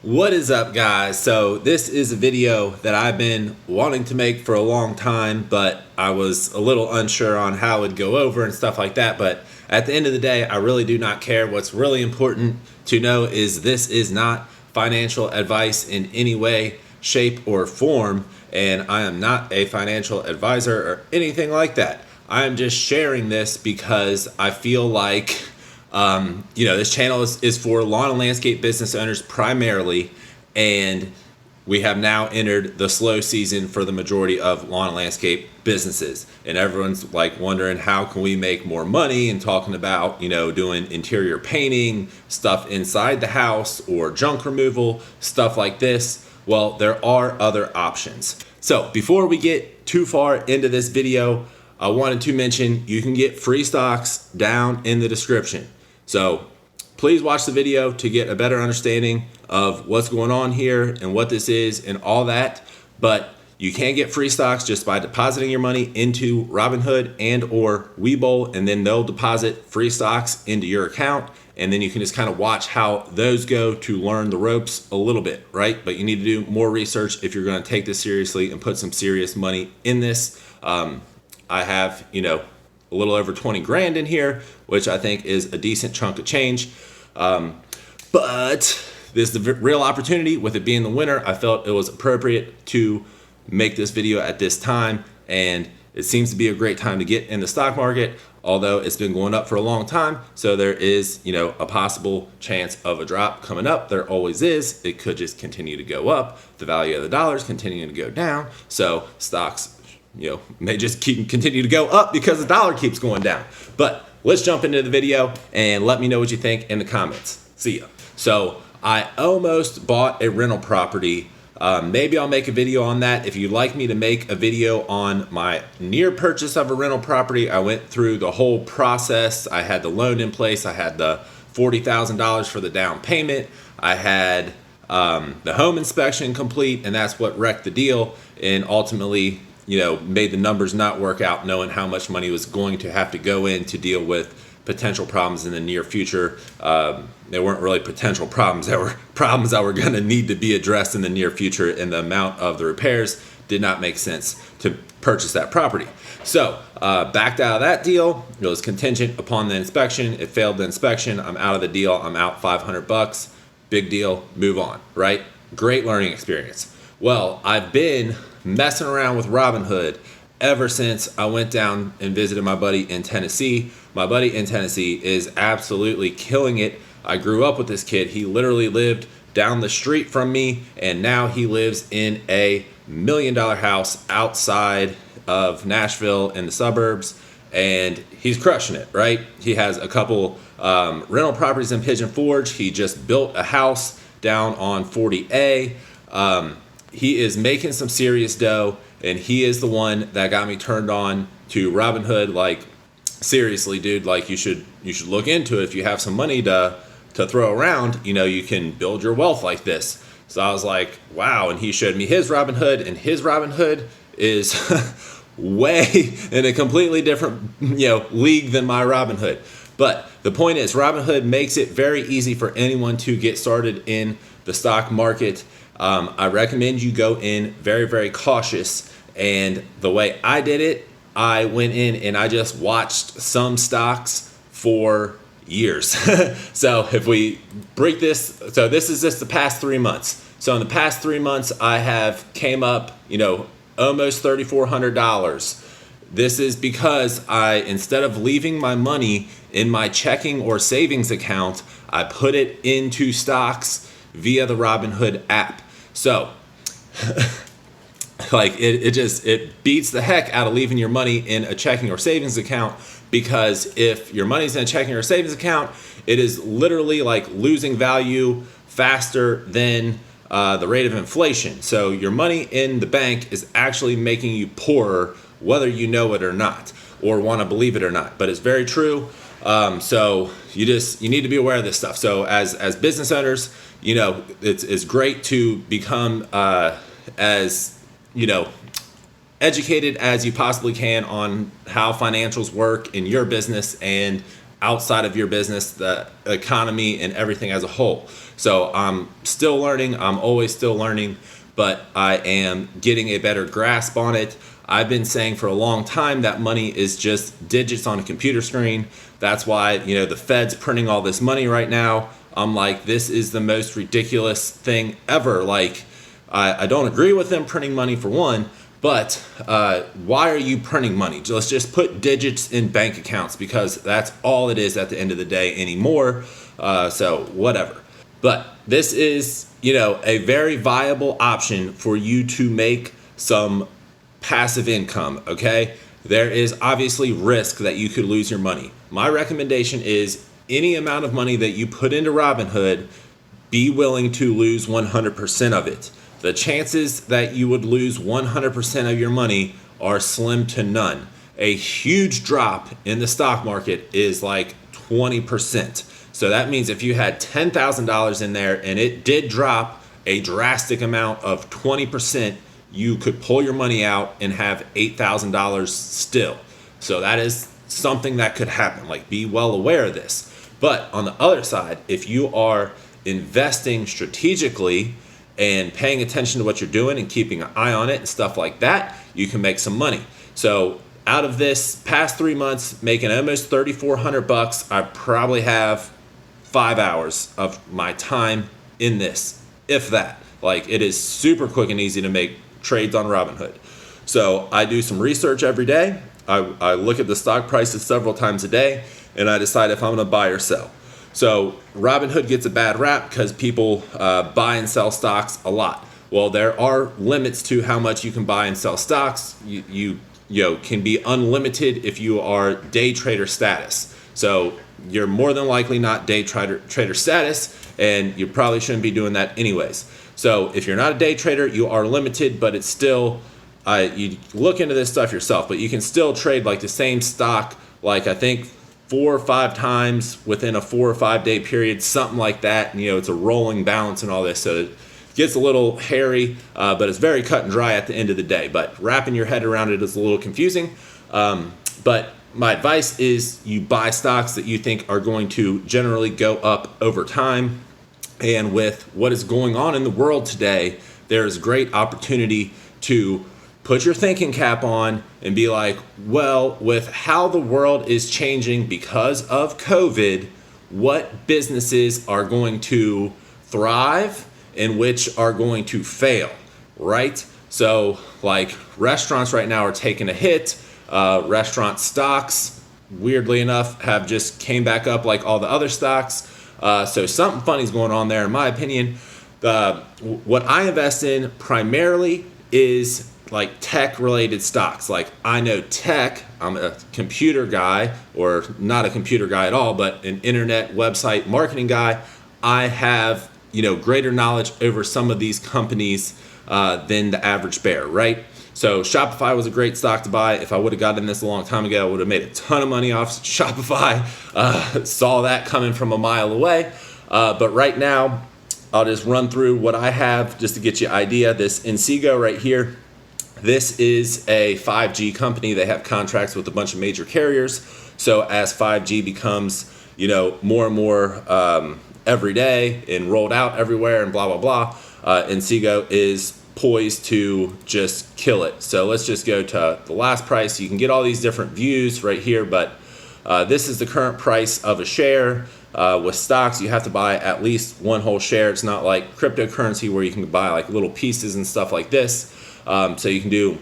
What is up, guys? So this is a video that I've been wanting to make for a long time, but I was a little unsure on how it would go over and stuff like that. But at the end of the day, I really do not care. What's really important to know is this is not financial advice in any way, shape, or form. And I am not a financial advisor or anything like that. I'm just sharing this because I feel like this channel is for lawn and landscape business owners primarily, and we have now entered the slow season for the majority of lawn and landscape businesses. And everyone's like wondering, how can we make more money, and talking about, doing interior painting, stuff inside the house, or junk removal, stuff like this. Well, there are other options. So before we get too far into this video, I wanted to mention you can get free stocks down in the description. So please watch the video to get a better understanding of what's going on here and what this is and all that. But you can get free stocks just by depositing your money into Robinhood and or Webull, and then they'll deposit free stocks into your account. And then you can just kind of watch how those go to learn the ropes a little bit, right? But you need to do more research if you're going to take this seriously and put some serious money in this. I have, a little over 20 grand in here, which I think is a decent chunk of change. But this is the real opportunity. With it being the winter, I felt it was appropriate to make this video at this time. And it seems to be a great time to get in the stock market, although it's been going up for a long time. So there is, a possible chance of a drop coming up. There always is. It could just continue to go up. The value of the dollar is continuing to go down. So stocks may just continue to go up because the dollar keeps going down. But let's jump into the video and let me know what you think in the comments. See ya. So I almost bought a rental property. Maybe I'll make a video on that. If you'd like me to make a video on my near purchase of a rental property, I went through the whole process. I had the loan in place. I had the $40,000 for the down payment. I had the home inspection complete, and that's what wrecked the deal and ultimately made the numbers not work out, knowing how much money was going to have to go in to deal with potential problems in the near future. They weren't really potential problems. They were problems that were going to need to be addressed in the near future, and the amount of the repairs did not make sense to purchase that property. So backed out of that deal. It was contingent upon the inspection. It failed the inspection. I'm out of the deal. I'm out $500. Big deal. Move on, right? Great learning experience. Well, I've been messing around with Robinhood ever since I went down and visited my buddy in Tennessee. My buddy in Tennessee is absolutely killing it. I grew up with this kid. He literally lived down the street from me, and now he lives in a $1 million house outside of Nashville in the suburbs, and he's crushing it, right? He has a couple rental properties in Pigeon Forge. He just built a house down on 40A. He is making some serious dough, and he is the one that got me turned on to Robinhood. Like, seriously, dude, like you should look into it. If you have some money to throw around, you can build your wealth like this. So I was like, wow. And he showed me his Robinhood, and his Robinhood is way in a completely different, league than my Robinhood. But the point is, Robinhood makes it very easy for anyone to get started in the stock market. I recommend you go in very, very cautious. And the way I did it, I went in and I just watched some stocks for years. So if we break this, so this is just the past 3 months. So in the past 3 months, I have came up, almost $3,400. This is because instead of leaving my money in my checking or savings account, I put it into stocks via the Robinhood app. So like it beats the heck out of leaving your money in a checking or savings account, because if your money's in a checking or savings account, it is literally like losing value faster than the rate of inflation. So your money in the bank is actually making you poorer, whether you know it or not, or want to believe it or not. But it's very true. So you need to be aware of this stuff. So as business owners, it's great to become as educated as you possibly can on how financials work in your business and outside of your business, the economy and everything as a whole. So I'm still learning. I'm always still learning, but I am getting a better grasp on it. I've been saying for a long time that money is just digits on a computer screen. That's why, the Fed's printing all this money right now. I'm like, this is the most ridiculous thing ever. Like, I don't agree with them printing money for one, but why are you printing money? Let's just put digits in bank accounts, because that's all it is at the end of the day anymore. So whatever. But this is, a very viable option for you to make some passive income, okay? There is obviously risk that you could lose your money. My recommendation is any amount of money that you put into Robinhood, be willing to lose 100% of it. The chances that you would lose 100% of your money are slim to none. A huge drop in the stock market is like 20%. So that means if you had $10,000 in there and it did drop a drastic amount of 20%, you could pull your money out and have $8,000 still. So that is something that could happen. Like, be well aware of this. But on the other side, if you are investing strategically and paying attention to what you're doing and keeping an eye on it and stuff like that, you can make some money. So out of this past 3 months, making almost $3,400, I probably have 5 hours of my time in this, if that. Like, it is super quick and easy to make trades on Robinhood. So I do some research every day. I look at the stock prices several times a day, and I decide if I'm going to buy or sell. So Robinhood gets a bad rap because people buy and sell stocks a lot. Well, there are limits to how much you can buy and sell stocks. You can be unlimited if you are day trader status. So you're more than likely not day trader status, and you probably shouldn't be doing that anyways. So if you're not a day trader, you are limited, but it's still, you look into this stuff yourself, but you can still trade like the same stock, like I think 4 or 5 times within a 4 or 5 day period, something like that. And, it's a rolling balance and all this. So it gets a little hairy, but it's very cut and dry at the end of the day. But wrapping your head around it is a little confusing. But my advice is you buy stocks that you think are going to generally go up over time. And with what is going on in the world today, there's great opportunity to put your thinking cap on and be like, well, with how the world is changing because of COVID, what businesses are going to thrive and which are going to fail, right? So like restaurants right now are taking a hit. Restaurant stocks, weirdly enough, have just came back up like all the other stocks. So something funny is going on there, in my opinion. What I invest in primarily is like tech related stocks. Like, I know tech, I'm a computer guy, or not a computer guy at all, but an internet website marketing guy. I have, greater knowledge over some of these companies than the average bear, right? So Shopify was a great stock to buy. If I would have gotten this a long time ago, I would have made a ton of money off Shopify. Saw that coming from a mile away. But right now, I'll just run through what I have just to get you an idea. This Inseego right here, this is a 5G company. They have contracts with a bunch of major carriers. So as 5G becomes, more and more every day and rolled out everywhere and blah, blah, blah, Inseego is poised to just kill it. So let's just go to the last price. You can get all these different views right here, but this is the current price of a share. With stocks, you have to buy at least one whole share. It's not like cryptocurrency where you can buy like little pieces and stuff like this. So you can do,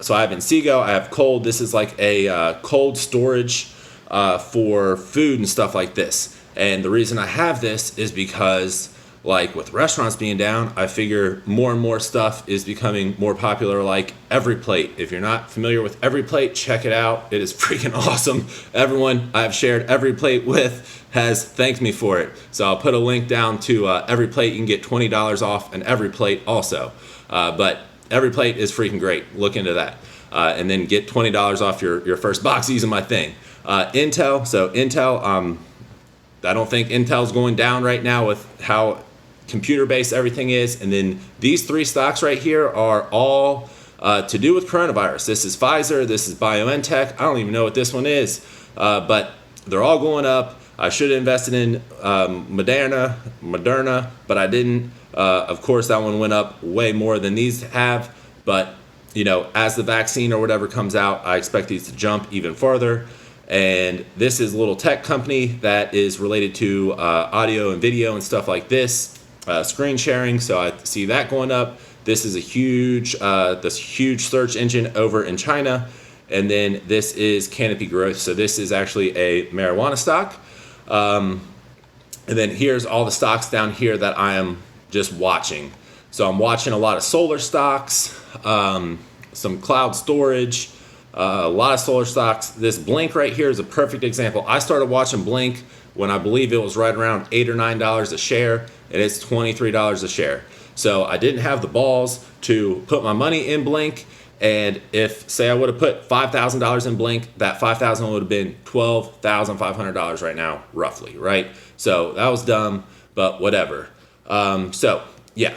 so I have Inseego, I have cold. This is like a cold storage for food and stuff like this. And the reason I have this is because, like with restaurants being down, I figure more and more stuff is becoming more popular, like Everyplate. If you're not familiar with Everyplate, check it out. It is freaking awesome. Everyone I've shared Everyplate with has thanked me for it. So I'll put a link down to Everyplate. You can get $20 off an Everyplate also. But Everyplate is freaking great. Look into that. And then get $20 off your first box using my thing. Intel. So Intel, I don't think Intel's going down right now with how computer-based everything is. And then these 3 stocks right here are all to do with coronavirus. This is Pfizer. This is BioNTech. I don't even know what this one is. But they're all going up. I should have invested in Moderna, but I didn't. Of course, that one went up way more than these have. But, you know, as the vaccine or whatever comes out, I expect these to jump even farther. And this is a little tech company that is related to audio and video and stuff like this, screen sharing. So I see that going up. This is a huge search engine over in China. And then this is Canopy Growth. So this is actually a marijuana stock. And then here's all the stocks down here that I am just watching. So I'm watching a lot of solar stocks, some cloud storage, a lot of solar stocks. This Blink right here is a perfect example. I started watching Blink when I believe it was right around $8 or $9 a share, and it's $23 a share. So I didn't have the balls to put my money in Blink. And if, say, I would have put $5,000 in Blink, that $5,000 would have been $12,500 right now, roughly, right? So that was dumb, but whatever. So yeah,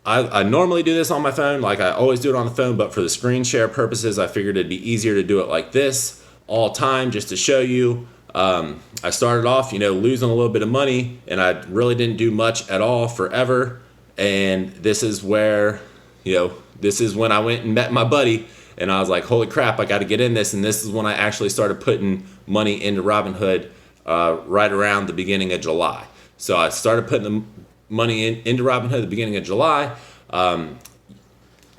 I normally do this on my phone, like I always do it on the phone, but for the screen share purposes, I figured it'd be easier to do it like this all time, just to show you. I started off, you know, losing a little bit of money, and I really didn't do much at all forever. And this is where, you know, this is when I went and met my buddy, and I was like, holy crap, I got to get in this. And this is when I actually started putting money into Robinhood right around the beginning of July. So I started putting the money into Robinhood at the beginning of July.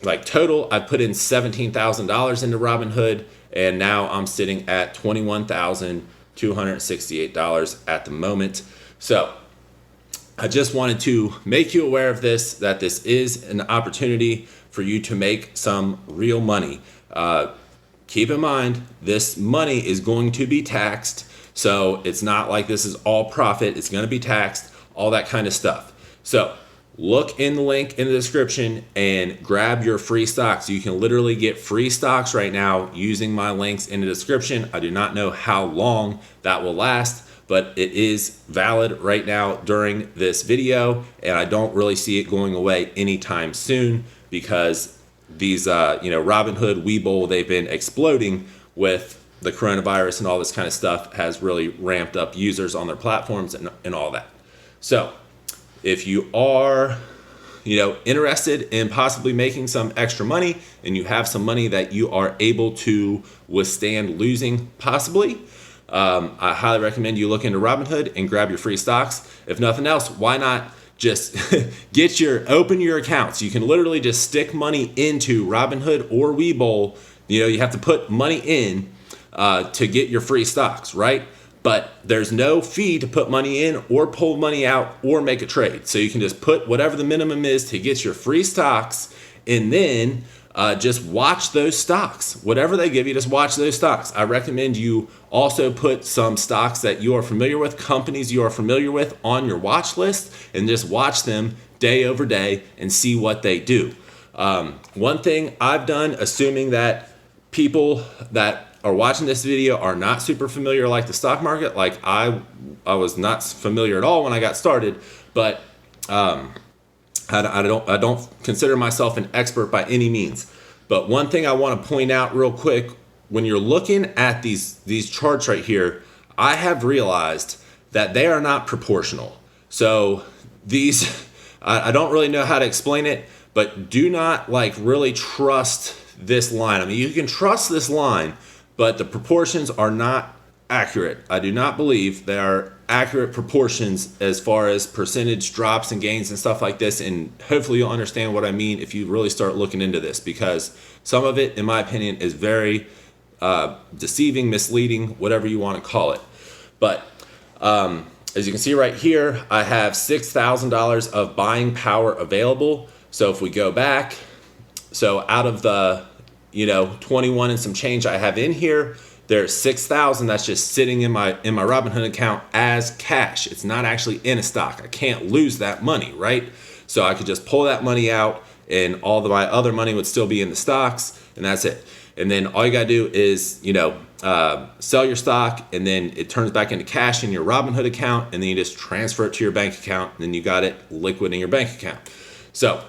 Like total, I put in $17,000 into Robinhood, and now I'm sitting at $21,268 at the moment. So I just wanted to make you aware of this, that this is an opportunity for you to make some real money. Keep in mind, this money is going to be taxed. So it's not like this is all profit. It's going to be taxed, all that kind of stuff. So look in the link in the description and grab your free stocks. You can literally get free stocks right now using my links in the description. I do not know how long that will last, but it is valid right now during this video, and I don't really see it going away anytime soon because these, Robinhood, Webull, they've been exploding with the coronavirus, and all this kind of stuff has really ramped up users on their platforms and all that. So if you are, interested in possibly making some extra money, and you have some money that you are able to withstand losing possibly, I highly recommend you look into Robinhood and grab your free stocks. If nothing else, why not just open your accounts? You can literally just stick money into Robinhood or Webull. You have to put money in to get your free stocks, right? But there's no fee to put money in or pull money out or make a trade. So you can just put whatever the minimum is to get your free stocks, and then just watch those stocks. Whatever they give you, just watch those stocks. I recommend you also put some stocks that you are familiar with, companies you are familiar with, on your watch list, and just watch them day over day and see what they do. One thing I've done, assuming that people that are watching this video are not super familiar like the stock market, like I was not familiar at all when I got started, but I don't consider myself an expert by any means. But one thing I want to point out real quick, when you're looking at these charts right here, I have realized that they are not proportional. So these, I don't really know how to explain it, but do not really trust this line. I mean, you can trust this line, but the proportions are not accurate. I do not believe they are accurate proportions as far as percentage drops and gains and stuff like this. And hopefully you'll understand what I mean if you really start looking into this, because some of it, in my opinion, is very deceiving, misleading, whatever you want to call it. But as you can see right here, I have $6,000 of buying power available. So if we go back, so out of the 21 and some change I have in here, there's 6,000 that's just sitting in my Robinhood account as cash. It's not actually in a stock. I can't lose that money, right? So I could just pull that money out, and all of my other money would still be in the stocks, and that's it. And then all you gotta do is sell your stock, and then it turns back into cash in your Robinhood account, and then you just transfer it to your bank account, and then you got it liquid in your bank account. So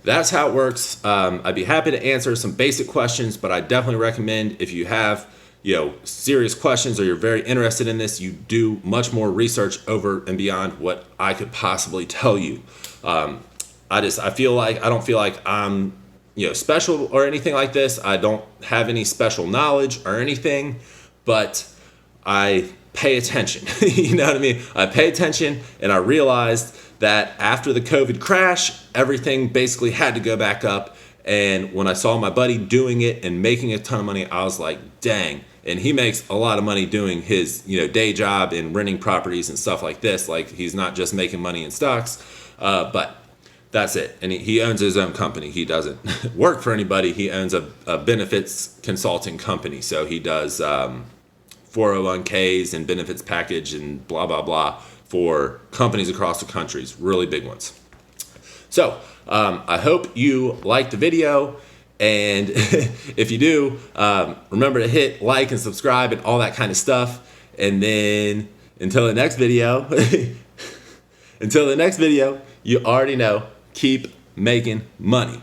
that's how it works. I'd be happy to answer some basic questions, but I definitely recommend, if you have serious questions or you're very interested in this, you do much more research over and beyond what I could possibly tell you. I don't feel like I'm special or anything like this. I don't have any special knowledge or anything, but I pay attention. You know what I mean? I pay attention, and I realized that after the COVID crash, everything basically had to go back up. And when I saw my buddy doing it and making a ton of money, I was like, dang. And he makes a lot of money doing his day job and renting properties and stuff like this. Like, he's not just making money in stocks, but that's it. And he owns his own company. He doesn't work for anybody. He owns a benefits consulting company. So he does 401ks and benefits package and blah, blah, blah for companies across the countries, really big ones. So I hope you liked the video. And if you do, remember to hit like and subscribe and all that kind of stuff. And then until the next video, you already know, keep making money.